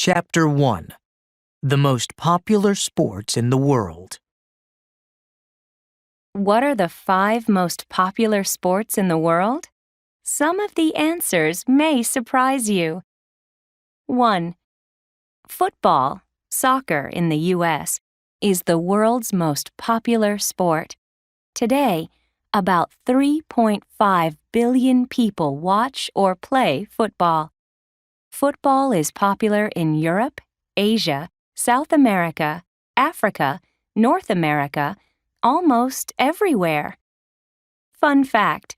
Chapter 1. The most popular sports in the world. What are the 5 most popular sports in the world? Some of the answers may surprise you. 1. Football, soccer in the U.S., is the world's most popular sport. Today, about 3.5 billion people watch or play football. Football is popular in Europe, Asia, South America, Africa, North America, almost everywhere. Fun fact: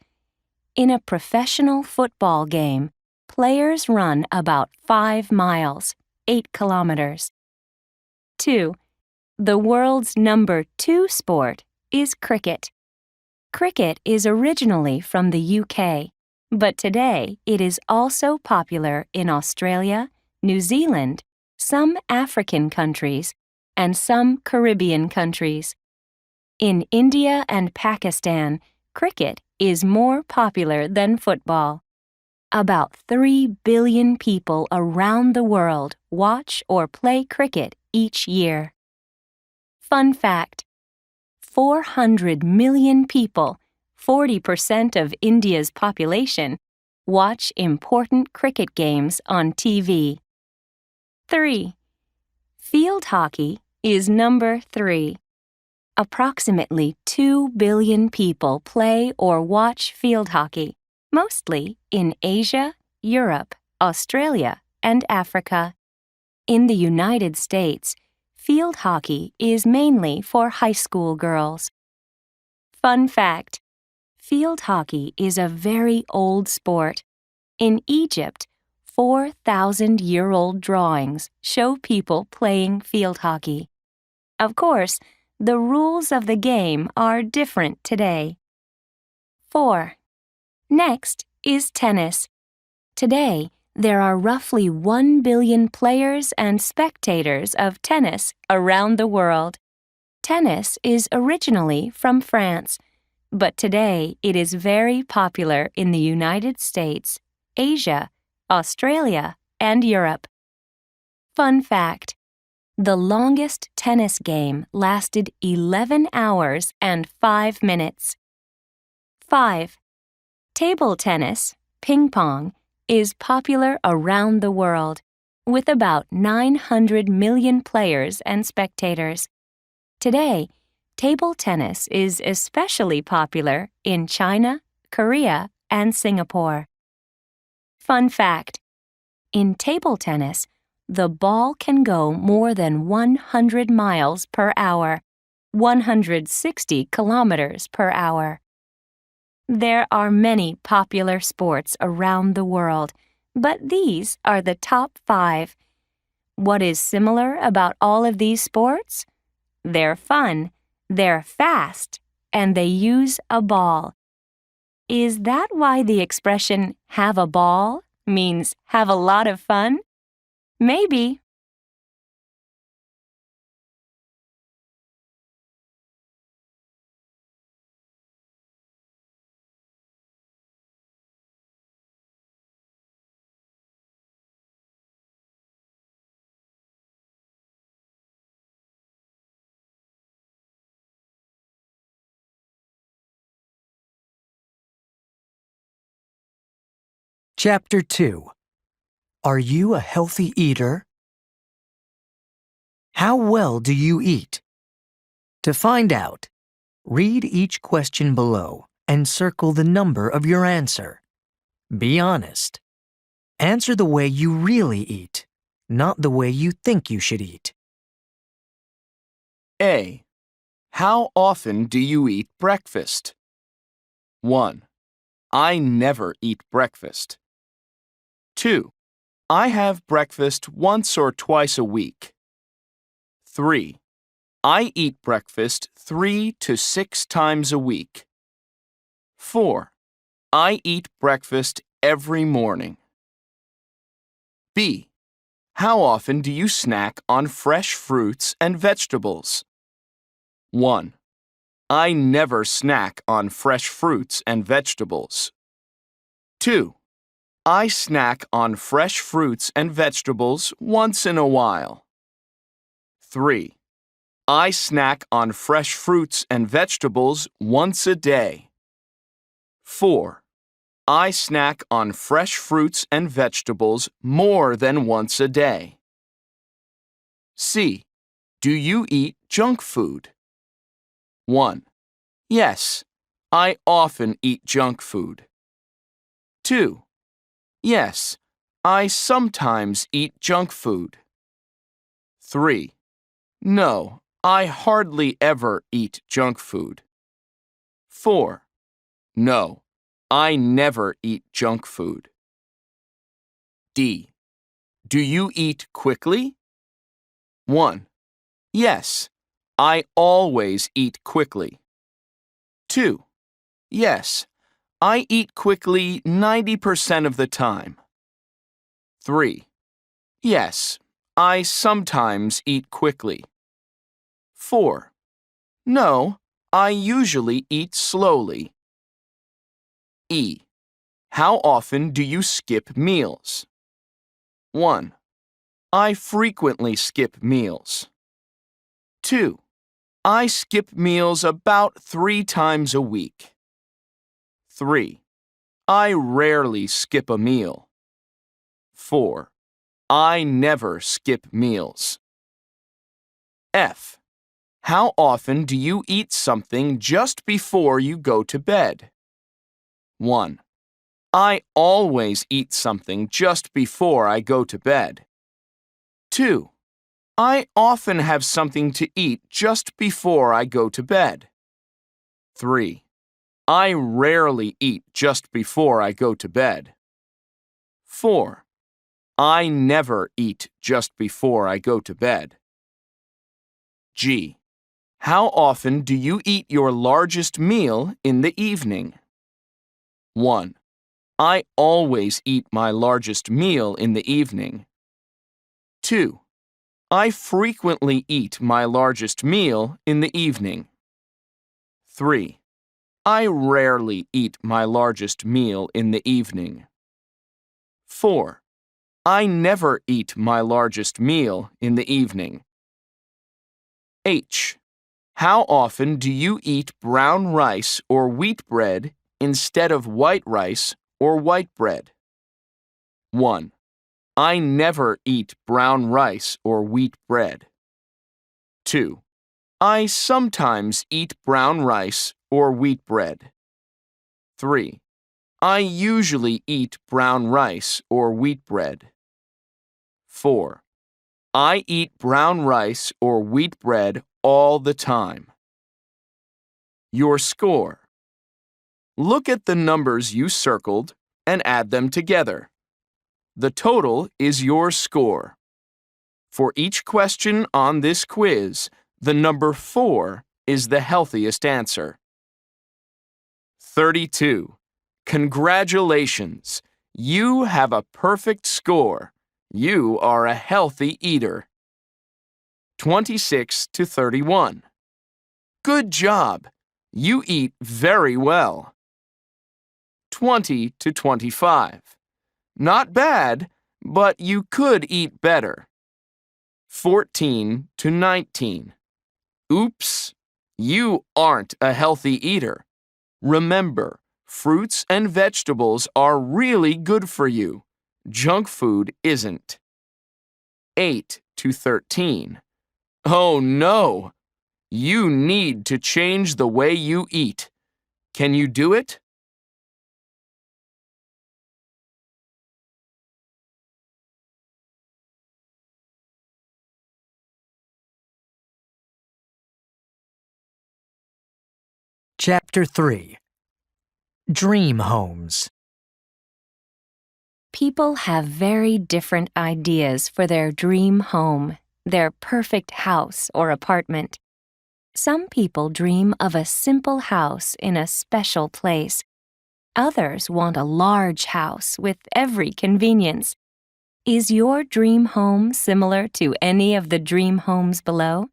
in a professional football game, players run about 5 miles, 8 kilometers. 2. The world's number 2 sport is cricket. Cricket is originally from the UK, but today it is also popular in Australia, New Zealand, some African countries, and some Caribbean countries. In India and Pakistan, cricket is more popular than football. About 3 billion people around the world watch or play cricket each year. Fun fact: 400 million people, 40% of India's population, watch important cricket games on TV. 3. Field hockey is number 3. Approximately 2 billion people play or watch field hockey, mostly in Asia, Europe, Australia, and Africa. In the United States, field hockey is mainly for high school girls. Fun fact: field hockey is a very old sport. In Egypt, 4,000-year-old drawings show people playing field hockey. Of course, the rules of the game are different today. 4. Next is tennis. Today, there are roughly 1 billion players and spectators of tennis around the world. Tennis is originally from France, but today it is very popular in the United States, Asia, Australia, and Europe. Fun fact: the longest tennis game lasted 11 hours and 5 minutes. 5. Table tennis, ping pong, is popular around the world, with about 900 million players and spectators. Today, table tennis is especially popular in China, Korea, and Singapore. Fun fact: in table tennis, the ball can go more than 100 miles per hour, 160 kilometers per hour. There are many popular sports around the world, but these are the top 5. What is similar about all of these sports? They're fun, they're fast, and they use a ball. Is that why the expression "have a ball" means have a lot of fun? Maybe. Chapter 2. Are you a healthy eater? How well do you eat? To find out, read each question below and circle the number of your answer. Be honest. Answer the way you really eat, not the way you think you should eat. A. How often do you eat breakfast? 1. I never eat breakfast. 2. I have breakfast once or twice a week. 3. I eat breakfast 3 to 6 times a week. 4. I eat breakfast every morning. B. How often do you snack on fresh fruits and vegetables? 1. I never snack on fresh fruits and vegetables. 2. I snack on fresh fruits and vegetables once in a while. 3. I snack on fresh fruits and vegetables once a day. 4. I snack on fresh fruits and vegetables more than once a day. C. Do you eat junk food? 1. Yes, I often eat junk food. 2. Yes, I sometimes eat junk food. 3. No, I hardly ever eat junk food. 4. No, I never eat junk food. D. Do you eat quickly? 1. Yes, I always eat quickly. 2. Yes, I eat quickly 90% of the time. 3. Yes, I sometimes eat quickly. 4. No, I usually eat slowly. E. How often do you skip meals? 1. I frequently skip meals. 2. I skip meals about 3 times a week. 3. I rarely skip a meal. 4. I never skip meals. F. How often do you eat something just before you go to bed? 1. I always eat something just before I go to bed. 2. I often have something to eat just before I go to bed. 3. I rarely eat just before I go to bed. 4. I never eat just before I go to bed. G. How often do you eat your largest meal in the evening? 1. I always eat my largest meal in the evening. 2. I frequently eat my largest meal in the evening. 3. I rarely eat my largest meal in the evening. 4. I never eat my largest meal in the evening. H. How often do you eat brown rice or wheat bread instead of white rice or white bread? 1. I never eat brown rice or wheat bread. 2. I sometimes eat brown rice or wheat bread. 3. I usually eat brown rice or wheat bread. 4. I eat brown rice or wheat bread all the time. Your score. Look at the numbers you circled and add them together. The total is your score. For each question on this quiz, the number 4 is the healthiest answer. 32. Congratulations! You have a perfect score. You are a healthy eater. 26 to 31. Good job! You eat very well. 20 to 25. Not bad, but you could eat better. 14 to 19. Oops! You aren't a healthy eater. Remember, fruits and vegetables are really good for you. Junk food isn't. 8 to 13. Oh no! You need to change the way you eat. Can you do it? Chapter 3. Dream Homes. People have very different ideas for their dream home, their perfect house or apartment. Some people dream of a simple house in a special place. Others want a large house with every convenience. Is your dream home similar to any of the dream homes below?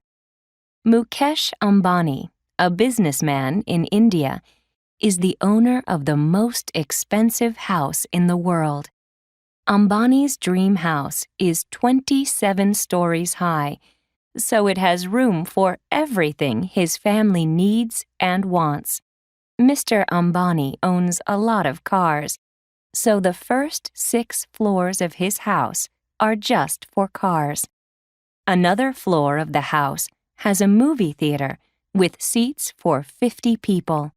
Mukesh Ambani, a businessman in India, is the owner of the most expensive house in the world. Ambani's dream house is 27 stories high, so it has room for everything his family needs and wants. Mr. Ambani owns a lot of cars, so the first 6 floors of his house are just for cars. Another floor of the house has a movie theater with seats for 50 people.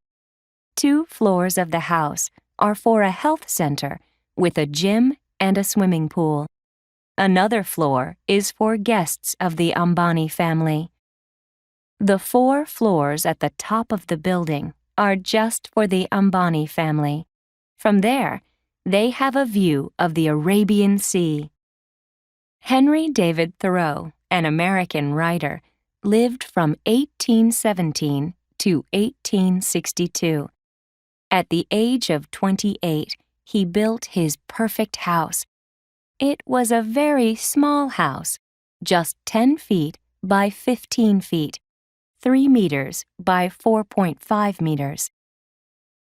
2 floors of the house are for a health center with a gym and a swimming pool. Another floor is for guests of the Ambani family. The 4 floors at the top of the building are just for the Ambani family. From there, they have a view of the Arabian Sea. Henry David Thoreau, an American writer, lived from 1817 to 1862. At the age of 28, he built his perfect house. It was a very small house, just 10 feet by 15 feet, 3 meters by 4.5 meters.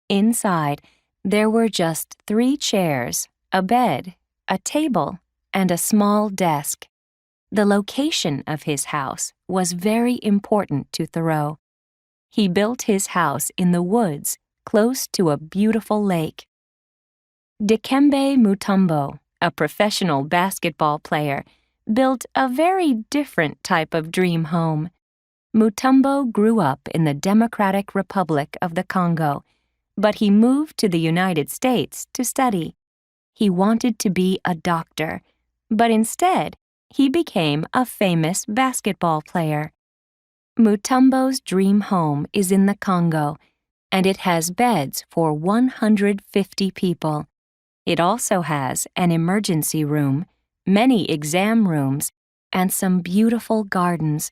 Inside, there were just 3 chairs, a bed, a table, and a small desk. The location of his house was very important to Thoreau. He built his house in the woods, close to a beautiful lake. Dikembe Mutombo, a professional basketball player, built a very different type of dream home. Mutombo grew up in the Democratic Republic of the Congo, but he moved to the United States to study. He wanted to be a doctor, but instead, he became a famous basketball player. Mutombo's dream home is in the Congo, and it has beds for 150 people. It also has an emergency room, many exam rooms, and some beautiful gardens.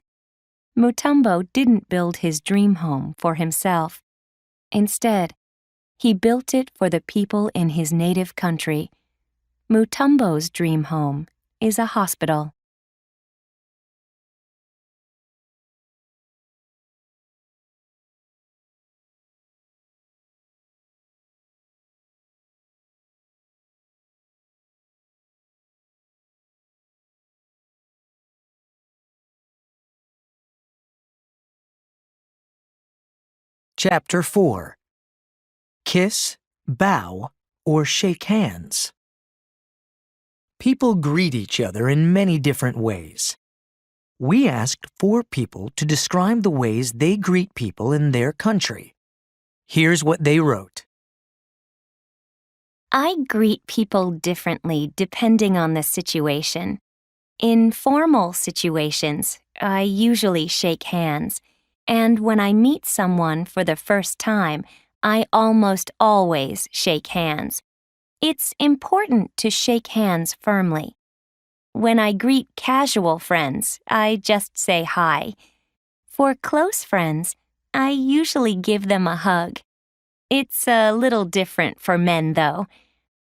Mutombo didn't build his dream home for himself. Instead, he built it for the people in his native country. Mutombo's dream home is a hospital. Chapter 4. Kiss, bow, or shake hands. People greet each other in many different ways. We asked 4 people to describe the ways they greet people in their country. Here's what they wrote. I greet people differently depending on the situation. In formal situations, I usually shake hands, and when I meet someone for the first time, I almost always shake hands. It's important to shake hands firmly. When I greet casual friends, I just say hi. For close friends, I usually give them a hug. It's a little different for men, though.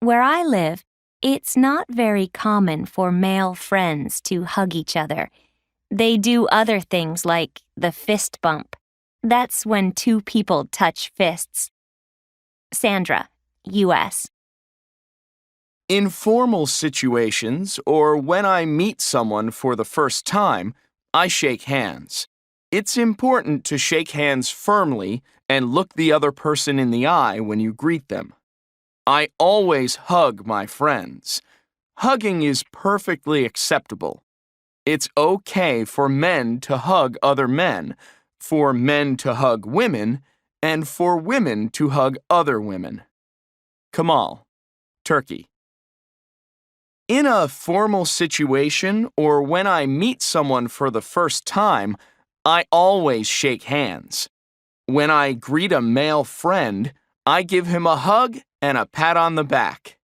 Where I live, it's not very common for male friends to hug each other. They do other things like the fist bump. That's when 2 people touch fists. Sandra, U.S. In formal situations, or when I meet someone for the first time, I shake hands. It's important to shake hands firmly and look the other person in the eye when you greet them. I always hug my friends. Hugging is perfectly acceptable. It's okay for men to hug other men, for men to hug women, and for women to hug other women. Kamal, Turkey. In a formal situation or when I meet someone for the first time, I always shake hands. When I greet a male friend, I give him a hug and a pat on the back.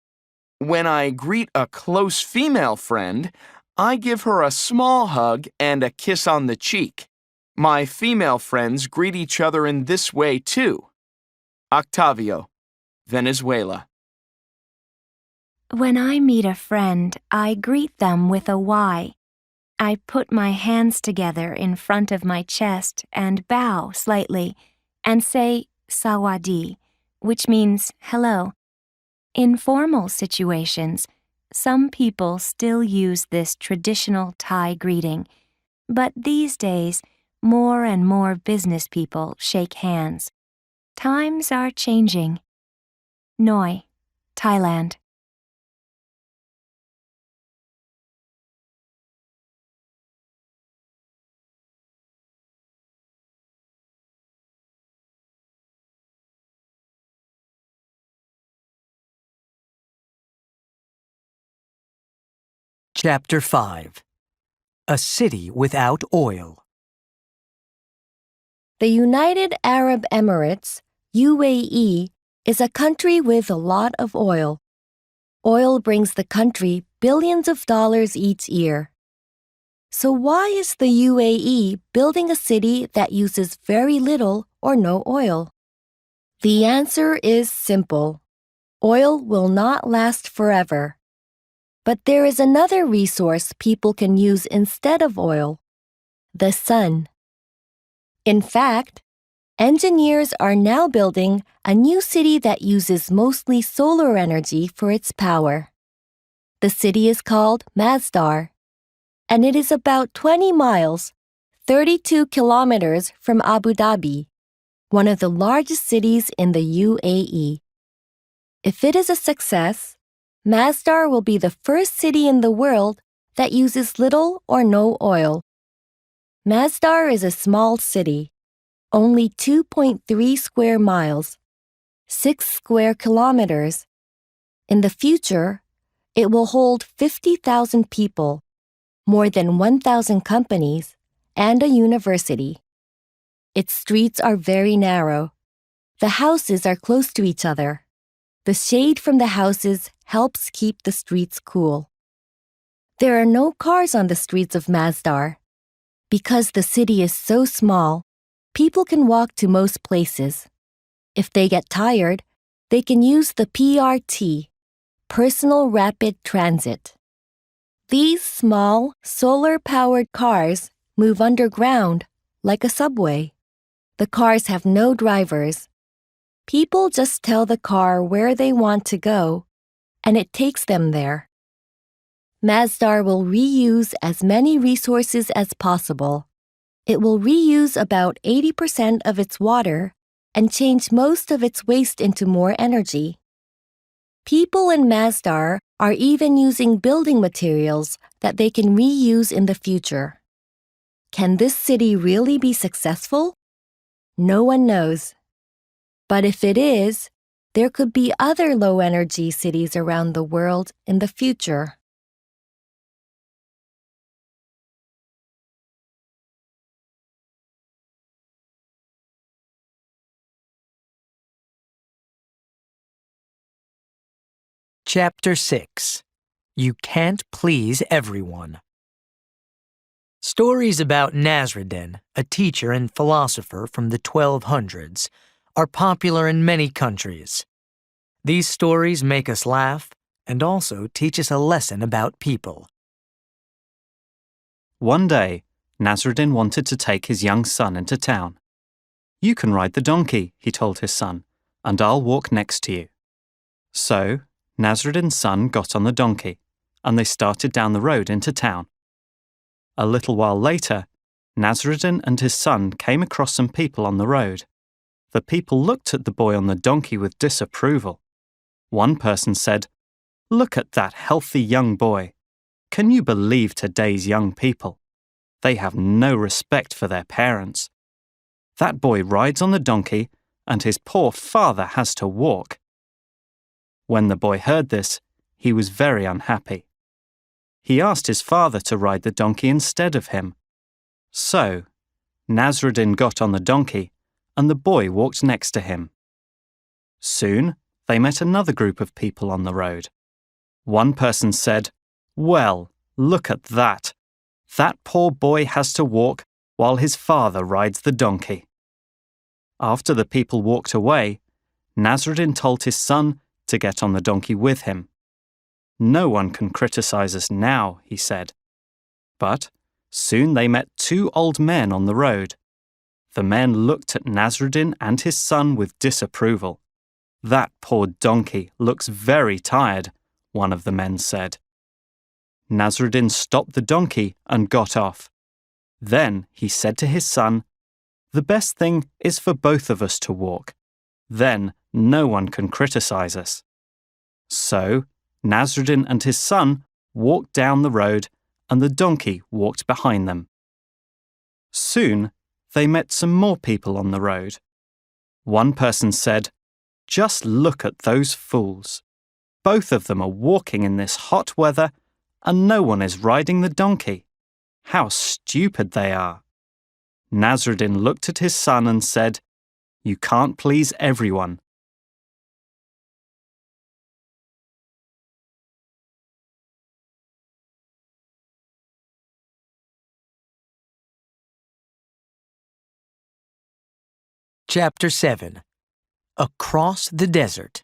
When I greet a close female friend, I give her a small hug and a kiss on the cheek. My female friends greet each other in this way too. Octavio, Venezuela. When I meet a friend, I greet them with a Y. I put my hands together in front of my chest and bow slightly and say sawadi, which means hello. In formal situations, some people still use this traditional Thai greeting, but these days, more and more business people shake hands. Times are changing. Noi, Thailand. Chapter 5. A City Without Oil. The United Arab Emirates, UAE, is a country with a lot of oil. Oil brings the country billions of dollars each year. So why is the UAE building a city that uses very little or no oil? The answer is simple. Oil will not last forever. But there is another resource people can use instead of oil: the sun. In fact, engineers are now building a new city that uses mostly solar energy for its power. The city is called Masdar, and it is about 20 miles, 32 kilometers from Abu Dhabi, one of the largest cities in the UAE. If it is a success, Masdar will be the first city in the world that uses little or no oil. Masdar is a small city, only 2.3 square miles, 6 square kilometers. In the future, it will hold 50,000 people, more than 1,000 companies, and a university. Its streets are very narrow. The houses are close to each other. The shade from the houses helps keep the streets cool. There are no cars on the streets of Masdar. Because the city is so small, people can walk to most places. If they get tired, they can use the PRT, Personal Rapid Transit. These small, solar-powered cars move underground, like a subway. The cars have no drivers. People just tell the car where they want to go, and it takes them there. Masdar will reuse as many resources as possible. It will reuse about 80% of its water and change most of its waste into more energy. People in Masdar are even using building materials that they can reuse in the future. Can this city really be successful? No one knows. But if it is, there could be other low-energy cities around the world in the future. Chapter 6. You Can't Please Everyone. Stories about Nasruddin, a teacher and philosopher from the 1200s, are popular in many countries. These stories make us laugh and also teach us a lesson about people. One day, Nasruddin wanted to take his young son into town. "You can ride the donkey," he told his son, "and I'll walk next to you." So, Nasruddin's son got on the donkey, and they started down the road into town. A little while later, Nasruddin and his son came across some people on the road. The people looked at the boy on the donkey with disapproval. One person said, "Look at that healthy young boy. Can you believe today's young people? They have no respect for their parents. That boy rides on the donkey, and his poor father has to walk." When the boy heard this, he was very unhappy. He asked his father to ride the donkey instead of him. So, Nasruddin got on the donkey, and the boy walked next to him. Soon, they met another group of people on the road. One person said, "Well, look at that. That poor boy has to walk while his father rides the donkey." After the people walked away, Nasruddin told his son to get on the donkey with him. "No one can criticize us now," he said. But soon they met two old men on the road. The men looked at Nasruddin and his son with disapproval. "That poor donkey looks very tired. one of the men said. Nasruddin stopped the donkey and got off. Then he said to his son, "The best thing is for both of us to walk. Then no one can criticize us." So Nasruddin and his son walked down the road and the donkey walked behind them. Soon they met some more people on the road. One person said, "Just look at those fools. Both of them are walking in this hot weather and no one is riding the donkey. How stupid they are." Nasruddin looked at his son and said, "You can't please everyone." Chapter 7. Across the Desert.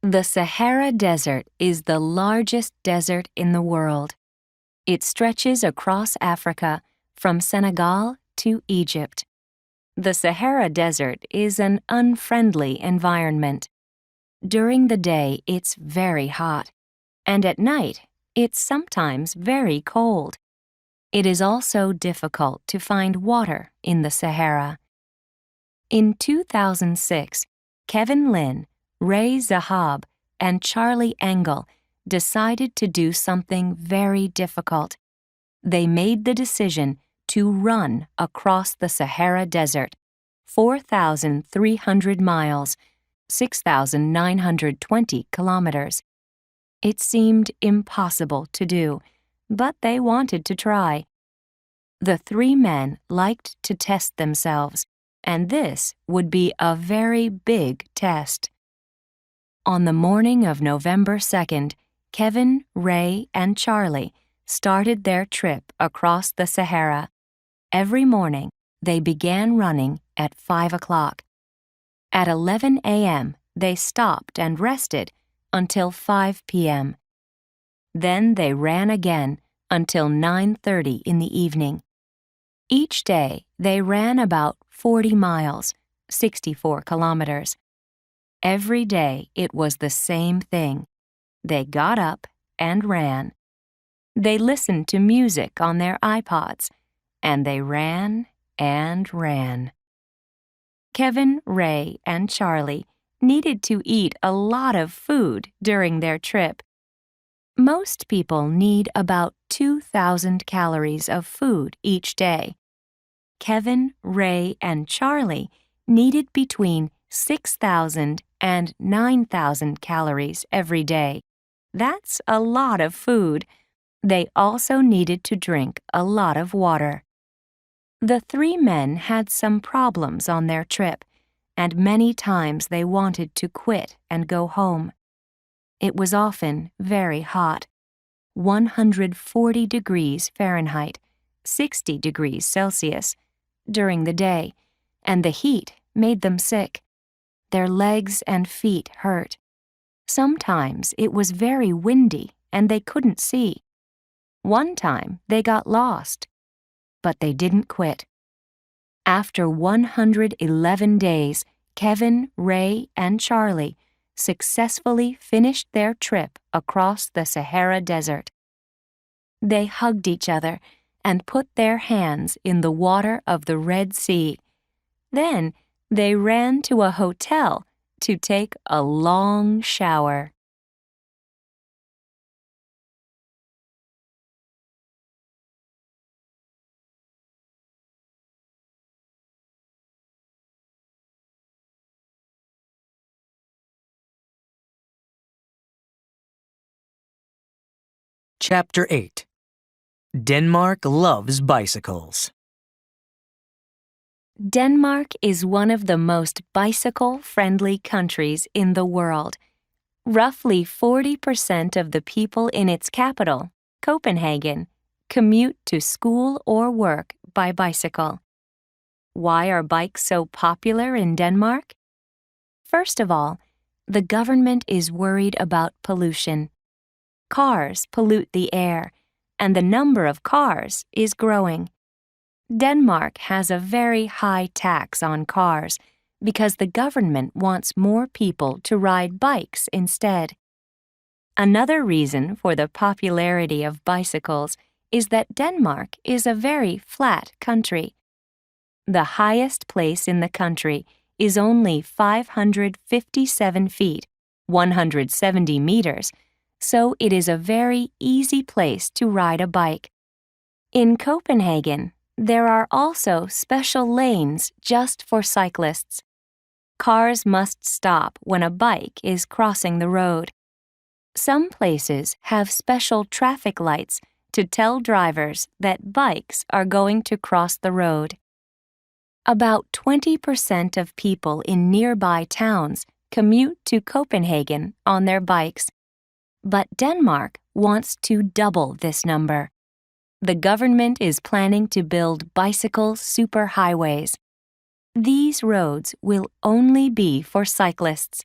The Sahara Desert is the largest desert in the world. It stretches across Africa from Senegal to Egypt. The Sahara Desert is an unfriendly environment. During the day, it's very hot, and at night, it's sometimes very cold. It is also difficult to find water in the Sahara. In 2006, Kevin Lynn, Ray Zahab, and Charlie Engel decided to do something very difficult. They made the decision to run across the Sahara Desert, 4,300 miles, 6,920 kilometers. It seemed impossible to do, but they wanted to try. The three men liked to test themselves, and this would be a very big test. On the morning of November 2nd, Kevin, Ray, and Charlie started their trip across the Sahara. Every morning, they began running at 5 o'clock. At 11 a.m., they stopped and rested until 5 p.m. Then they ran again until 9:30 in the evening. Each day, they ran about 40 miles, 64 kilometers. Every day, it was the same thing. They got up and ran. They listened to music on their iPods, and they ran and ran. Kevin, Ray, and Charlie needed to eat a lot of food during their trip. Most people need about 2,000 calories of food each day. Kevin, Ray, and Charlie needed between 6,000 and 9,000 calories every day. That's a lot of food. They also needed to drink a lot of water. The three men had some problems on their trip, and many times they wanted to quit and go home. It was often very hot, 140 degrees Fahrenheit, 60 degrees Celsius, during the day, and the heat made them sick. Their legs and feet hurt. Sometimes it was very windy and they couldn't see. One time they got lost, but they didn't quit. After 111 days, Kevin, Ray, and Charlie successfully finished their trip across the Sahara Desert. They hugged each other and put their hands in the water of the Red Sea. Then they ran to a hotel to take a long shower. Chapter 8. Denmark loves bicycles. Denmark is one of the most bicycle-friendly countries in the world. Roughly 40% of the people in its capital, Copenhagen, commute to school or work by bicycle. Why are bikes so popular in Denmark? First of all, the government is worried about pollution. Cars pollute the air, and the number of cars is growing. Denmark has a very high tax on cars because the government wants more people to ride bikes instead. Another reason for the popularity of bicycles is that Denmark is a very flat country. The highest place in the country is only 557 feet, 170 meters, so it is a very easy place to ride a bike. In Copenhagen, there are also special lanes just for cyclists. Cars must stop when a bike is crossing the road. Some places have special traffic lights to tell drivers that bikes are going to cross the road. About 20% of people in nearby towns commute to Copenhagen on their bikes, but Denmark wants to double this number. The government is planning to build bicycle superhighways. These roads will only be for cyclists.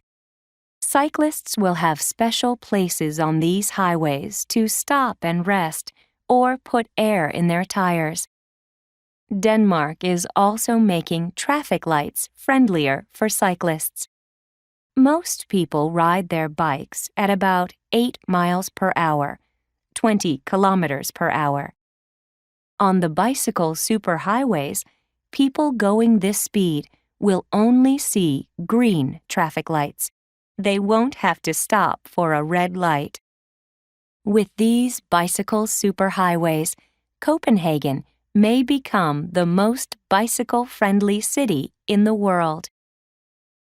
Cyclists will have special places on these highways to stop and rest or put air in their tires. Denmark is also making traffic lights friendlier for cyclists. Most people ride their bikes at about 8 miles per hour, 20 kilometers per hour. On the bicycle superhighways, people going this speed will only see green traffic lights. They won't have to stop for a red light. With these bicycle superhighways, Copenhagen may become the most bicycle-friendly city in the world.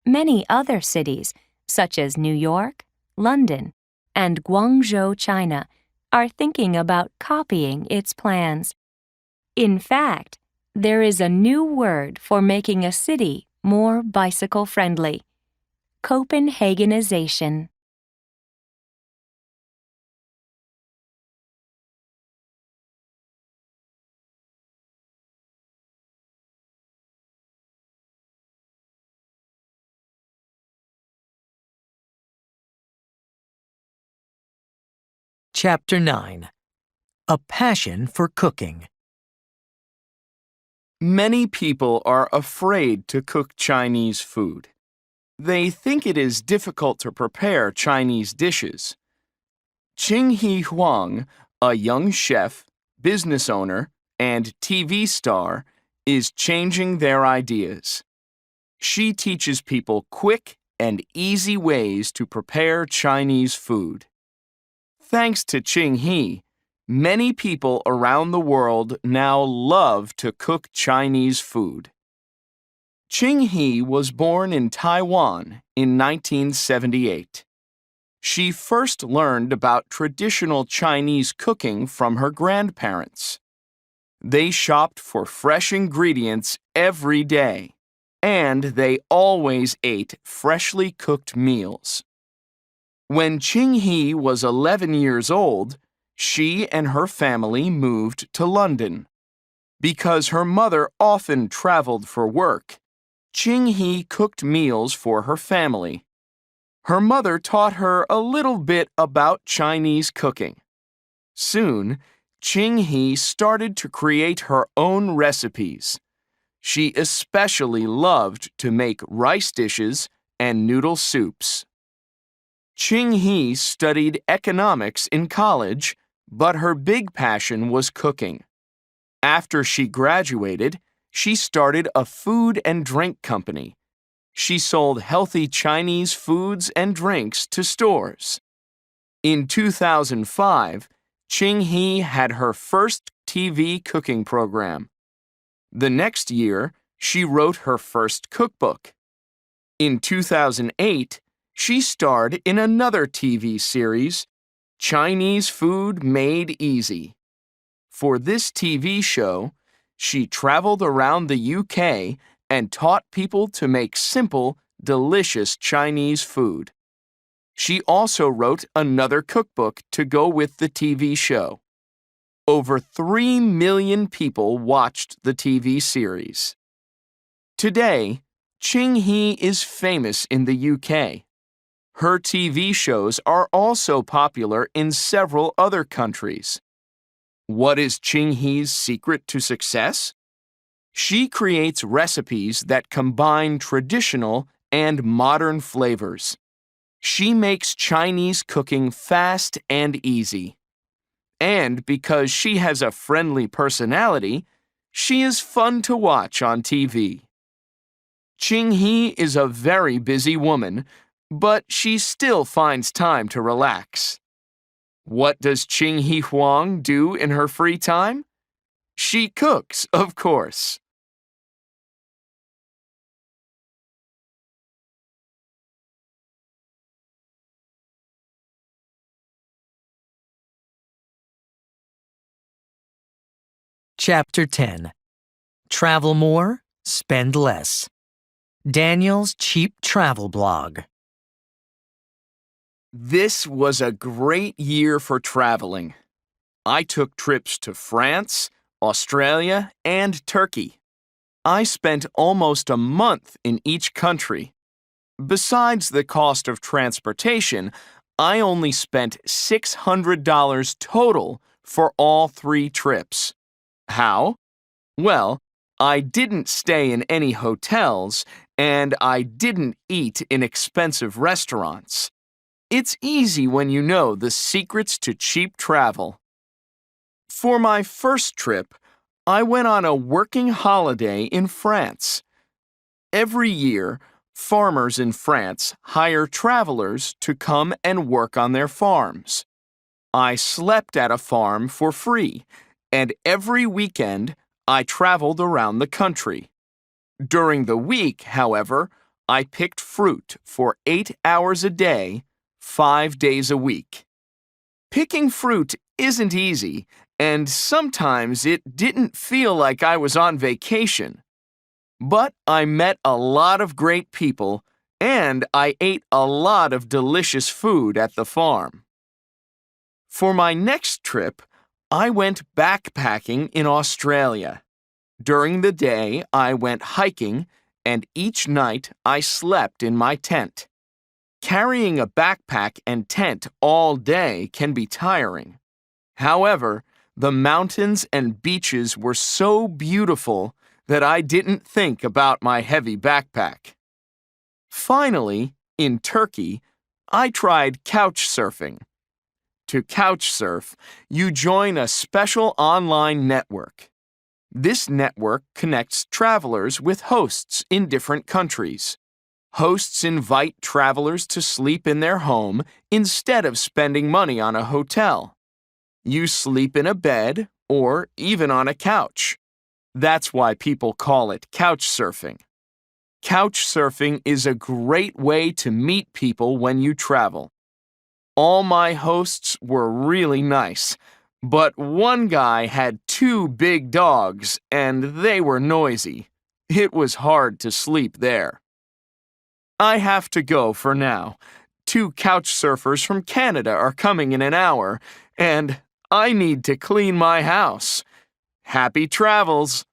Many other cities, such as New York, London, and Guangzhou, China, are thinking about copying its plans. In fact, there is a new word for making a city more bicycle-friendly: Copenhagenization. Chapter 9. A Passion for Cooking. Many people are afraid to cook Chinese food. They think it is difficult to prepare Chinese dishes. Qing Huang, a young chef, business owner, and TV star, is changing their ideas. She teaches people quick and easy ways to prepare Chinese food. Thanks to Qing, many people around the world now love to cook Chinese food. Qing was born in Taiwan in 1978. She first learned about traditional Chinese cooking from her grandparents. They shopped for fresh ingredients every day, and they always ate freshly cooked meals. When Qing was 11 years old, she and her family moved to London. Because her mother often traveled for work, Qing cooked meals for her family. Her mother taught her a little bit about Chinese cooking. Soon, Qing started to create her own recipes. She especially loved to make rice dishes and noodle soups. Qing studied economics in college, but her big passion was cooking. After she graduated, she started a food and drink company. She sold healthy Chinese foods and drinks to stores. In 2005, Qing had her first TV cooking program. The next year, she wrote her first cookbook. In 2008, she starred in another TV series, Chinese Food Made Easy. For this TV show, she traveled around the UK and taught people to make simple, delicious Chinese food. She also wrote another cookbook to go with the TV show. Over 3 million people watched the TV series. Today, Qing is famous in the UK. Her TV shows are also popular in several other countries. What is Qing's secret to success? She creates recipes that combine traditional and modern flavors. She makes Chinese cooking fast and easy. And because she has a friendly personality, she is fun to watch on TV. Qing is a very busy woman, but she still finds time to relax. What does Qing Huang do in her free time? She cooks, of course. Chapter 10. Travel more, spend less. Daniel's cheap travel blog. This was a great year for traveling. I took trips to France, Australia, and Turkey. I spent almost a month in each country. Besides the cost of transportation, I only spent $600 total for all 3 trips. How? Well, I didn't stay in any hotels, and I didn't eat in expensive restaurants. It's easy when you know the secrets to cheap travel. For my first trip, I went on a working holiday in France. Every year, farmers in France hire travelers to come and work on their farms. I slept at a farm for free, and every weekend I traveled around the country. During the week, however, I picked fruit for 8 hours a day, 5 days a week. Picking fruit isn't easy, and sometimes it didn't feel like I was on vacation. But I met a lot of great people, and I ate a lot of delicious food at the farm. For my next trip, I went backpacking in Australia. During the day, I went hiking, and each night I slept in my tent. Carrying a backpack and tent all day can be tiring. However, the mountains and beaches were so beautiful that I didn't think about my heavy backpack. Finally, in Turkey, I tried couch surfing. To couch surf, you join a special online network. This network connects travelers with hosts in different countries. Hosts invite travelers to sleep in their home instead of spending money on a hotel. You sleep in a bed or even on a couch. That's why people call it couch surfing. Couch surfing is a great way to meet people when you travel. All my hosts were really nice, but one guy had 2 big dogs and they were noisy. It was hard to sleep there. I have to go for now. 2 couch surfers from Canada are coming in an hour, and I need to clean my house. Happy travels!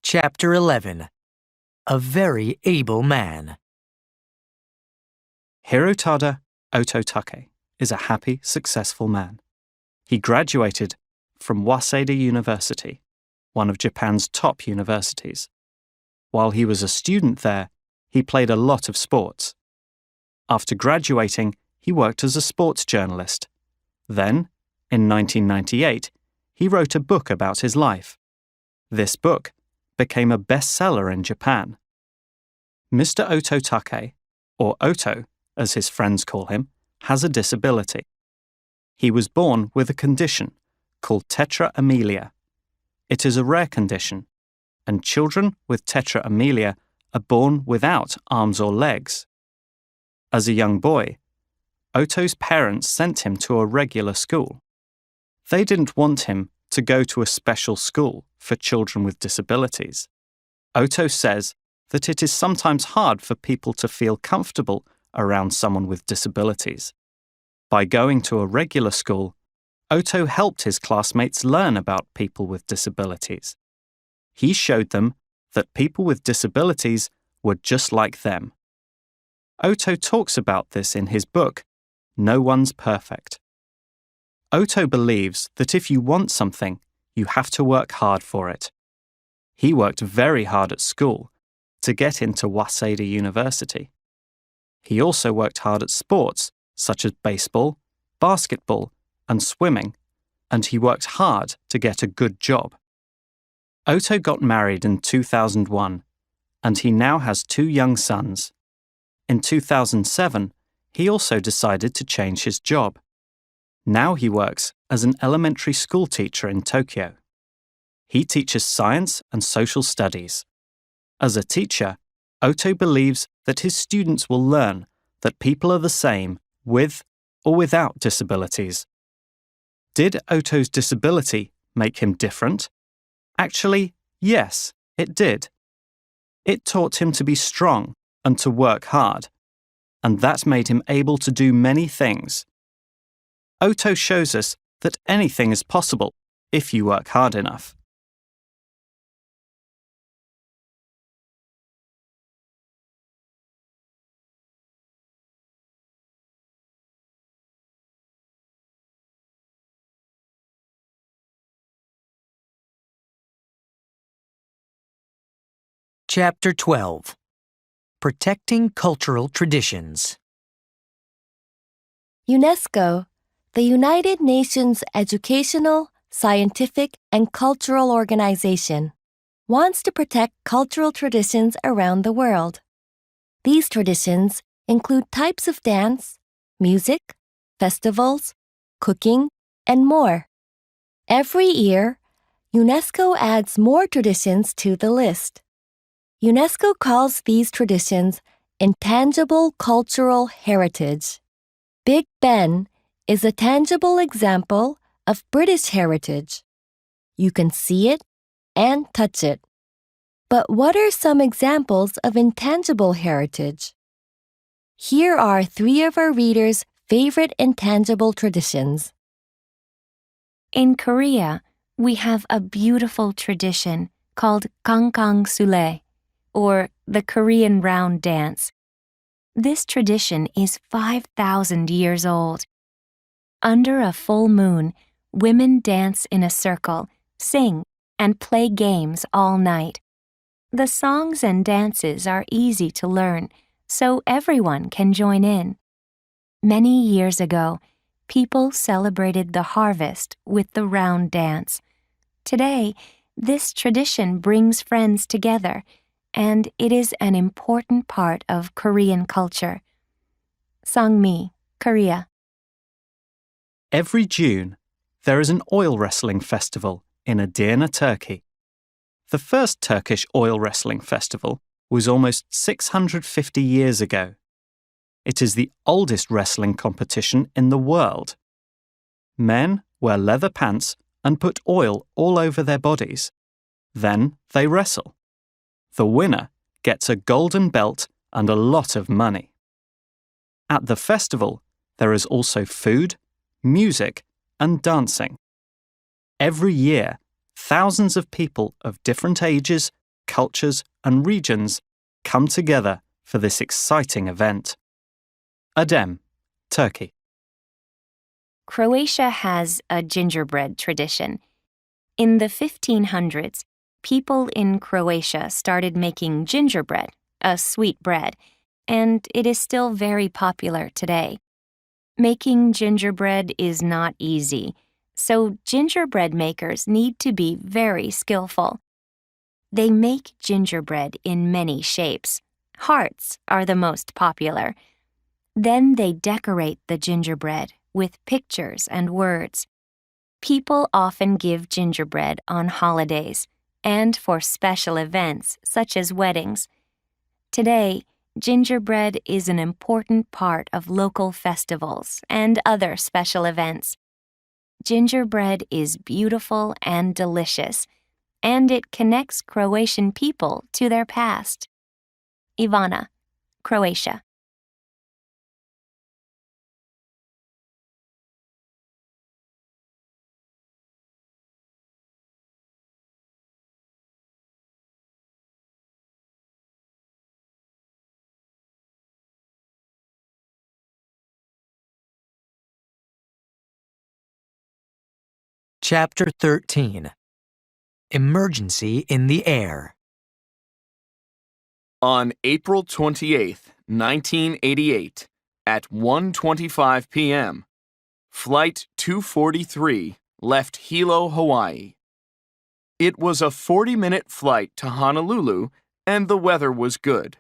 Chapter 11. A very able man. Hirotada Ototake is a happy, successful man. He graduated from Waseda University, one of Japan's top universities. While he was a student there, he played a lot of sports. After graduating, he worked as a sports journalist. Then, in 1998, he wrote a book about his life. This book became a bestseller in Japan. Mr. Ototake, or Oto, as his friends call him, has a disability. He was born with a condition called tetraamelia. It is a rare condition, and children with tetraamelia are born without arms or legs. As a young boy, Oto's parents sent him to a regular school. They didn't want him to go to a special school for children with disabilities. Oto says that it is sometimes hard for people to feel comfortable around someone with disabilities. By going to a regular school, Otto helped his classmates learn about people with disabilities. He showed them that people with disabilities were just like them. Otto talks about this in his book, No One's Perfect. Otto believes that if you want something, you have to work hard for it. He worked very hard at school to get into Waseda University. He also worked hard at sports such as baseball, basketball, and swimming, and he worked hard to get a good job. Otto got married in 2001, and he now has 2 young sons. In 2007, he also decided to change his job. Now he works as an elementary school teacher in Tokyo. He teaches science and social studies. As a teacher, Otto believes that his students will learn that people are the same with or without disabilities. Did Otto's disability make him different? Actually, yes, it did. It taught him to be strong and to work hard, and that made him able to do many things. Otto shows us that anything is possible if you work hard enough. Chapter 12. Protecting Cultural Traditions. UNESCO, the United Nations Educational, Scientific, and Cultural Organization, wants to protect cultural traditions around the world. These traditions include types of dance, music, festivals, cooking, and more. Every year, UNESCO adds more traditions to the list. UNESCO calls these traditions intangible cultural heritage. Big Ben is a tangible example of British heritage. You can see it and touch it. But what are some examples of intangible heritage? Here are 3 of our readers' favorite intangible traditions. In Korea, we have a beautiful tradition called Kangkang Sule, or the Korean round dance. This tradition is 5,000 years old. Under a full moon, women dance in a circle, sing, and play games all night. The songs and dances are easy to learn, so everyone can join in. Many years ago, people celebrated the harvest with the round dance. Today, this tradition brings friends together, and it is an important part of Korean culture. Sangmi, Korea. Every June, there is an oil wrestling festival in Edirne, Turkey. The first Turkish oil wrestling festival was almost 650 years ago. It is the oldest wrestling competition in the world. Men wear leather pants and put oil all over their bodies. Then they wrestle. The winner gets a golden belt and a lot of money. At the festival, there is also food, music, and dancing. Every year, thousands of people of different ages, cultures, and regions come together for this exciting event. Adem, Turkey. Croatia has a gingerbread tradition. In the 1500s, people in Croatia started making gingerbread, a sweet bread, and it is still very popular today. Making gingerbread is not easy, so gingerbread makers need to be very skillful. They make gingerbread in many shapes. Hearts are the most popular. Then they decorate the gingerbread with pictures and words. People often give gingerbread on holidays and for special events such as weddings. Today, gingerbread is an important part of local festivals and other special events. Gingerbread is beautiful and delicious, and it connects Croatian people to their past. Ivana, Croatia. Chapter 13. Emergency in the Air. On April 28, 1988, at 1:25 p.m., Flight 243 left Hilo, Hawaii. It was a 40-minute flight to Honolulu, and the weather was good.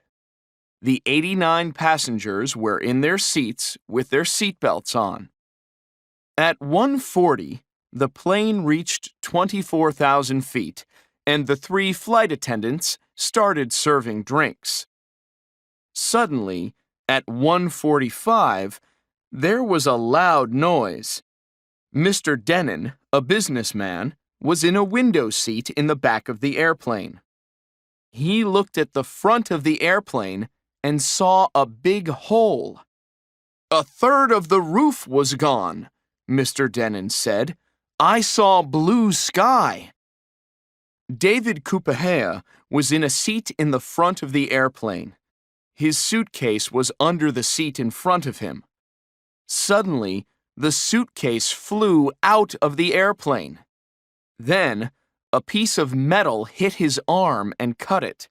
The 89 passengers were in their seats with their seatbelts on. At 1:40, the plane reached 24,000 feet, and the 3 flight attendants started serving drinks. Suddenly, at 1:45, there was a loud noise. Mr. Denon, a businessman, was in a window seat in the back of the airplane. He looked at the front of the airplane and saw a big hole. "A third of the roof was gone," Mr. Denon said. "I saw blue sky." David Kupahea was in a seat in the front of the airplane. His suitcase was under the seat in front of him. Suddenly, the suitcase flew out of the airplane. Then, a piece of metal hit his arm and cut it.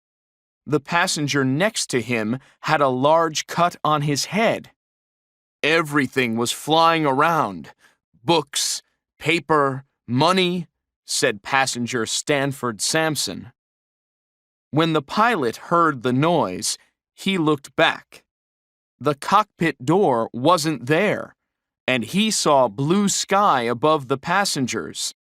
The passenger next to him had a large cut on his head. "Everything was flying around. Books, paper, money," said passenger Stanford Sampson. When the pilot heard the noise, he looked back. The cockpit door wasn't there, and he saw blue sky above the passengers.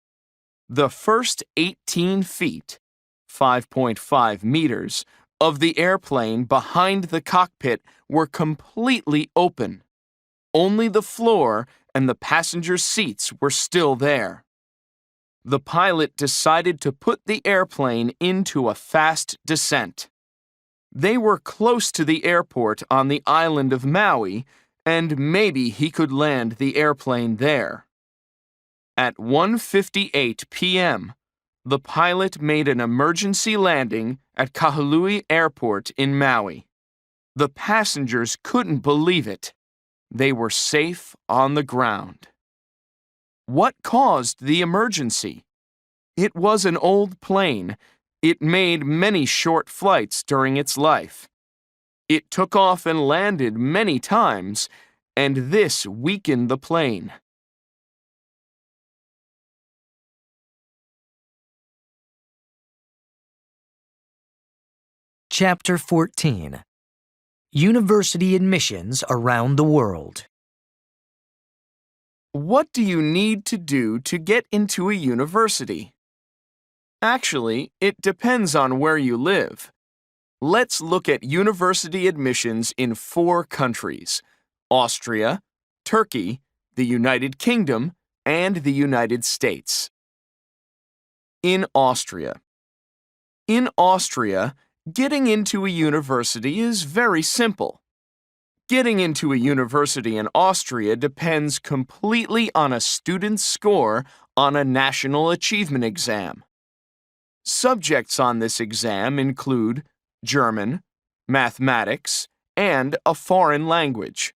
The first 18 feet, 5.5 meters, of the airplane behind the cockpit were completely open. Only the floor and the passenger seats were still there. The pilot decided to put the airplane into a fast descent. They were close to the airport on the island of Maui, and maybe he could land the airplane there. At 1:58 p.m., the pilot made an emergency landing at Kahului Airport in Maui. The passengers couldn't believe it. They were safe on the ground. What caused the emergency? It was an old plane. It made many short flights during its life. It took off and landed many times, and this weakened the plane. Chapter 14. University admissions around the world. What do you need to do to get into a university? Actually, it depends on where you live. Let's look at university admissions in 4 countries: Austria, Turkey, the United Kingdom, and the United States. In Austria. In Austria, getting into a university is very simple. Getting into a university in Austria depends completely on a student's score on a national achievement exam. Subjects on this exam include German, mathematics, and a foreign language.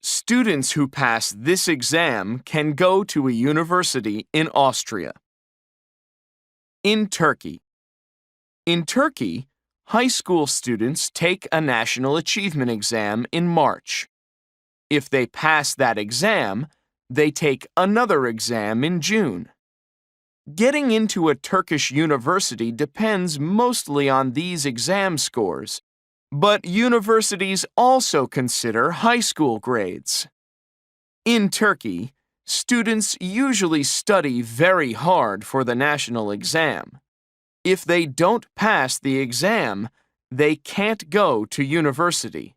Students who pass this exam can go to a university in Austria. In Turkey. In Turkey, high school students take a national achievement exam in March. If they pass that exam, they take another exam in June. Getting into a Turkish university depends mostly on these exam scores, but universities also consider high school grades. In Turkey, students usually study very hard for the national exam. If they don't pass the exam, they can't go to university.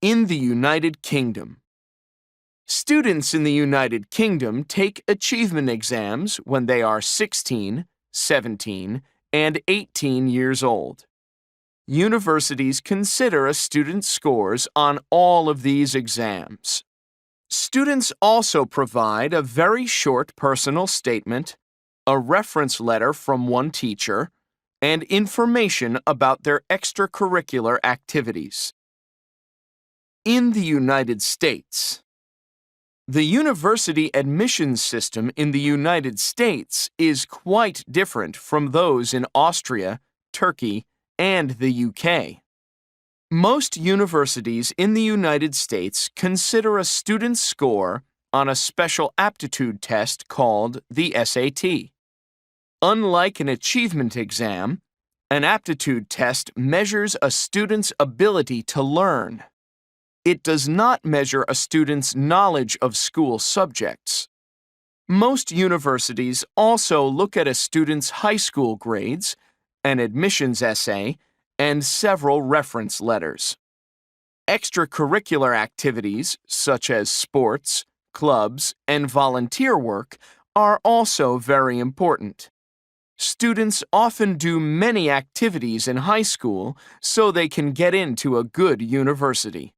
In the United Kingdom. Students in the United Kingdom take achievement exams when they are 16, 17, and 18 years old. Universities consider a student's scores on all of these exams. Students also provide a very short personal statement, a reference letter from one teacher, and information about their extracurricular activities. In the United States. The university admissions system in the United States is quite different from those in Austria, Turkey, and the UK. Most universities in the United States consider a student's score on a special aptitude test called the SAT. Unlike an achievement exam, an aptitude test measures a student's ability to learn. It does not measure a student's knowledge of school subjects. Most universities also look at a student's high school grades, an admissions essay, and several reference letters. Extracurricular activities, such as sports, clubs, and volunteer work, are also very important. Students often do many activities in high school so they can get into a good university.